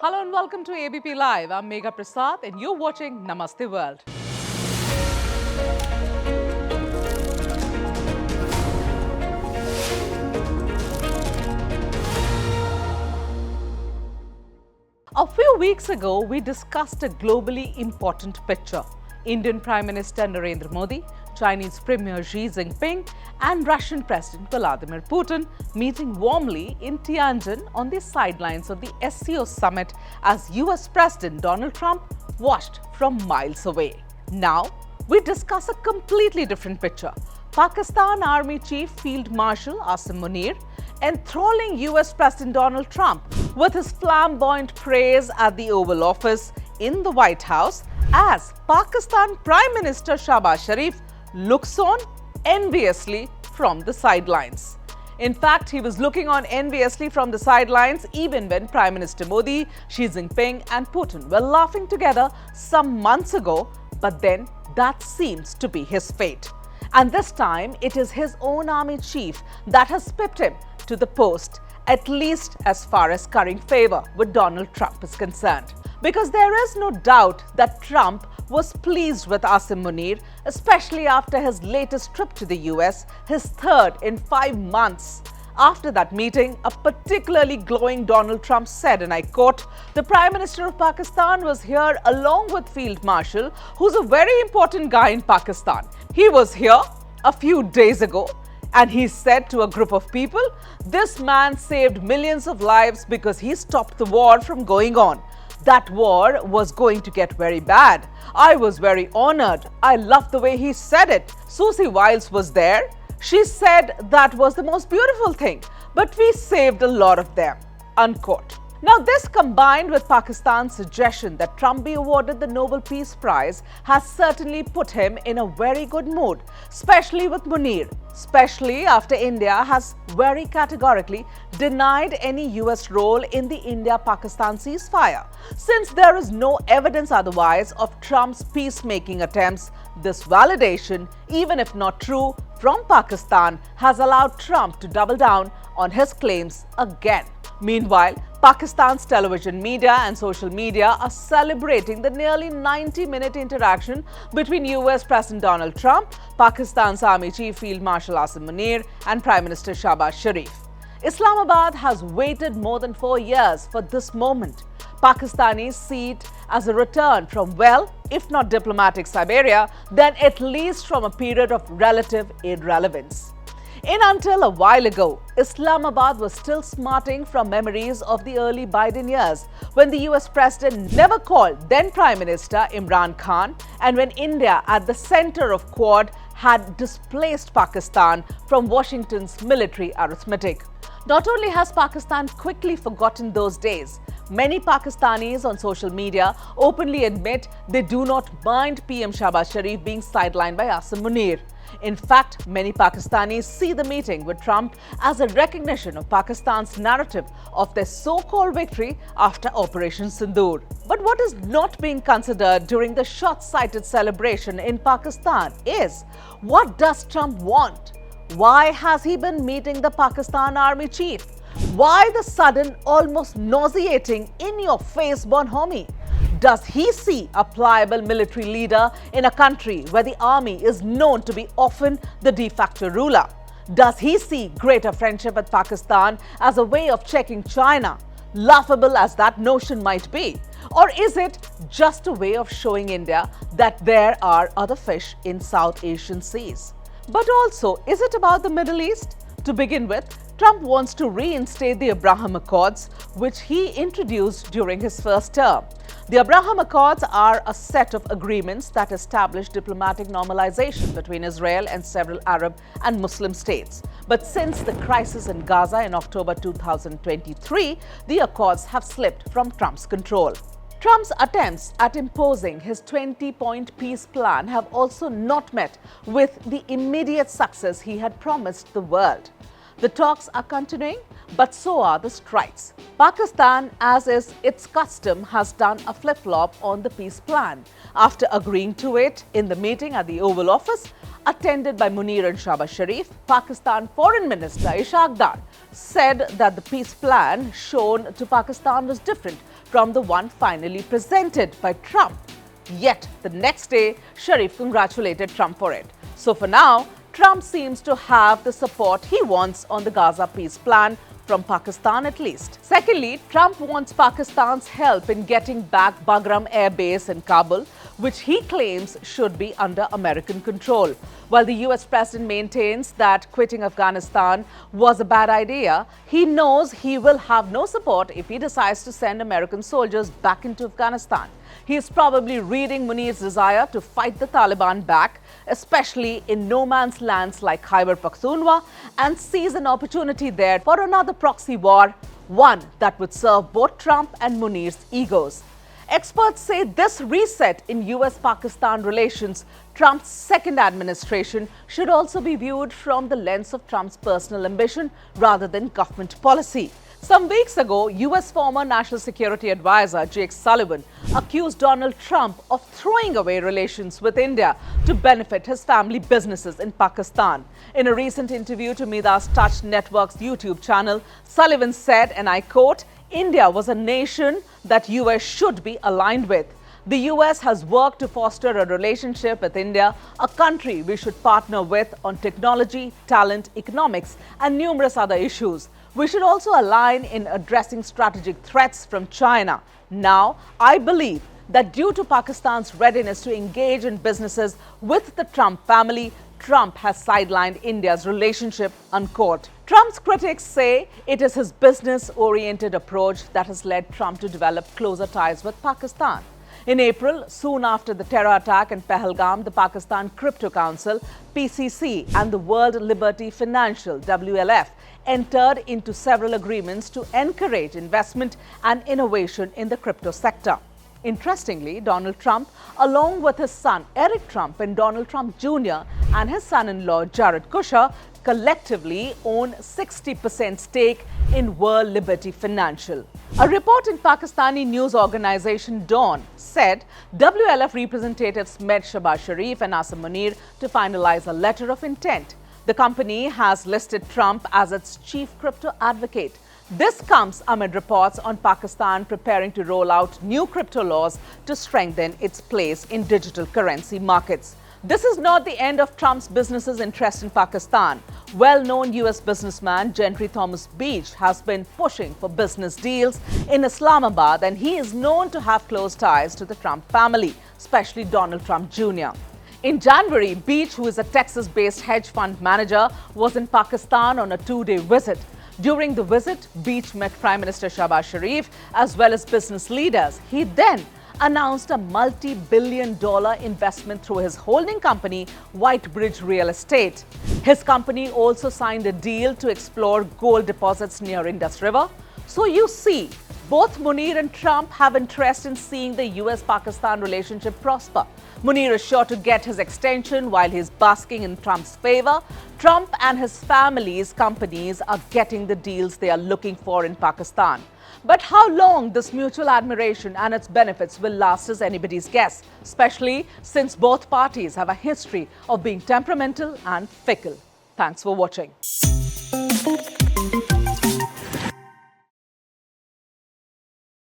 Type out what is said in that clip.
Hello and welcome to ABP Live. I'm Megha Prasad and you're watching Namaste World. A few weeks ago, we discussed a globally important picture. Indian Prime Minister Narendra Modi, Chinese Premier Xi Jinping and Russian President Vladimir Putin meeting warmly in Tianjin on the sidelines of the SCO summit as US President Donald Trump watched from miles away. Now, we discuss a completely different picture. Pakistan Army Chief Field Marshal Asim Munir enthralling US President Donald Trump with his flamboyant praise at the Oval Office in the White House as Pakistan Prime Minister Shahbaz Sharif looks on enviously from the sidelines. In fact, he was looking on enviously from the sidelines even when Prime Minister Modi, Xi Jinping and Putin were laughing together some months ago, but then that seems to be his fate. And this time, it is his own army chief that has pipped him to the post, at least as far as currying favor with Donald Trump is concerned. Because there is no doubt that Trump was pleased with Asim Munir, especially after his latest trip to the US, his third in 5 months. After that meeting, a particularly glowing Donald Trump said, and I quote, "The Prime Minister of Pakistan was here along with Field Marshal, who's a very important guy in Pakistan. He was here a few days ago and he said to a group of people, this man saved millions of lives because he stopped the war from going on. That war was going to get very bad. I was very honored. I loved the way he said it. Susie Wiles was there. She said that was the most beautiful thing, but we saved a lot of them," unquote. Now, this combined with Pakistan's suggestion that Trump be awarded the Nobel Peace Prize has certainly put him in a very good mood, especially with Munir, especially after India has very categorically denied any US role in the India-Pakistan ceasefire. Since there is no evidence otherwise of Trump's peacemaking attempts, this validation, even if not true, from Pakistan has allowed Trump to double down on his claims again. Meanwhile, Pakistan's television media and social media are celebrating the nearly 90-minute interaction between US President Donald Trump, Pakistan's Army Chief Field Marshal Asim Munir and Prime Minister Shahbaz Sharif. Islamabad has waited more than 4 years for this moment. Pakistanis see it as a return from, well, if not diplomatic Siberia, then at least from a period of relative irrelevance. Until a while ago, Islamabad was still smarting from memories of the early Biden years when the US President never called then Prime Minister Imran Khan and when India at the center of Quad had displaced Pakistan from Washington's military arithmetic. Not only has Pakistan quickly forgotten those days, many Pakistanis on social media openly admit they do not mind PM Shahbaz Sharif being sidelined by Asim Munir. In fact, many Pakistanis see the meeting with Trump as a recognition of Pakistan's narrative of their so-called victory after Operation Sindoor. But what is not being considered during the short-sighted celebration in Pakistan is, what does Trump want? Why has he been meeting the Pakistan Army Chief? Why the sudden, almost nauseating, in-your-face bonhomie? Does he see a pliable military leader in a country where the army is known to be often the de facto ruler? Does he see greater friendship with Pakistan as a way of checking China, laughable as that notion might be? Or is it just a way of showing India that there are other fish in South Asian seas? But also, is it about the Middle East? To begin with, Trump wants to reinstate the Abraham Accords, which he introduced during his first term. The Abraham Accords are a set of agreements that establish diplomatic normalization between Israel and several Arab and Muslim states. But since the crisis in Gaza in October 2023, the accords have slipped from Trump's control. Trump's attempts at imposing his 20-point peace plan have also not met with the immediate success he had promised the world. The talks are continuing, but so are the strikes. Pakistan, as is its custom, has done a flip-flop on the peace plan. After agreeing to it in the meeting at the Oval Office, attended by Munir and Shahbaz Sharif, Pakistan Foreign Minister Ishaq Dar said that the peace plan shown to Pakistan was different from the one finally presented by Trump. Yet, the next day, Sharif congratulated Trump for it. So for now, Trump seems to have the support he wants on the Gaza peace plan, from Pakistan at least. Secondly, Trump wants Pakistan's help in getting back Bagram Air Base in Kabul, which he claims should be under American control. While the US president maintains that quitting Afghanistan was a bad idea, he knows he will have no support if he decides to send American soldiers back into Afghanistan. He is probably reading Munir's desire to fight the Taliban back, especially in no man's lands like Khyber Pakhtunkhwa, and sees an opportunity there for another proxy war, one that would serve both Trump and Munir's egos. Experts say this reset in US-Pakistan relations, Trump's second administration, should also be viewed from the lens of Trump's personal ambition rather than government policy. Some weeks ago, US former National Security Advisor Jake Sullivan accused Donald Trump of throwing away relations with India to benefit his family businesses in Pakistan. In a recent interview to Midas Touch Network's YouTube channel, Sullivan said, and I quote, "India was a nation that US should be aligned with. The US has worked to foster a relationship with India, a country we should partner with on technology, talent, economics, and numerous other issues. We should also align in addressing strategic threats from China. Now, I believe that due to Pakistan's readiness to engage in businesses with the Trump family, Trump has sidelined India's relationship," unquote. Trump's critics say it is his business-oriented approach that has led Trump to develop closer ties with Pakistan. In April, soon after the terror attack in Pahalgam, the Pakistan Crypto Council, PCC, and the World Liberty Financial, WLF, entered into several agreements to encourage investment and innovation in the crypto sector. Interestingly, Donald Trump, along with his son Eric Trump and Donald Trump Jr. and his son-in-law Jared Kushner, collectively own 60% stake in World Liberty Financial. A report in Pakistani news organization Dawn said WLF representatives met Shehbaz Sharif and Asim Munir to finalize a letter of intent. The company has listed Trump as its chief crypto advocate. This comes amid reports on Pakistan preparing to roll out new crypto laws to strengthen its place in digital currency markets. This is not the end of Trump's business's interest in Pakistan. Well-known US businessman Gentry Thomas Beach has been pushing for business deals in Islamabad, and he is known to have close ties to the Trump family, especially Donald Trump Jr. In January, Beach, who is a Texas-based hedge fund manager, was in Pakistan on a two-day visit. During the visit, Beach met Prime Minister Shehbaz Sharif as well as business leaders. He then announced a multi-billion-dollar investment through his holding company, White Bridge Real Estate. His company also signed a deal to explore gold deposits near Indus River. So you see, both Munir and Trump have interest in seeing the US-Pakistan relationship prosper. Munir is sure to get his extension while he's basking in Trump's favor. Trump and his family's companies are getting the deals they are looking for in Pakistan. But how long this mutual admiration and its benefits will last is anybody's guess, especially since both parties have a history of being temperamental and fickle. Thanks for watching.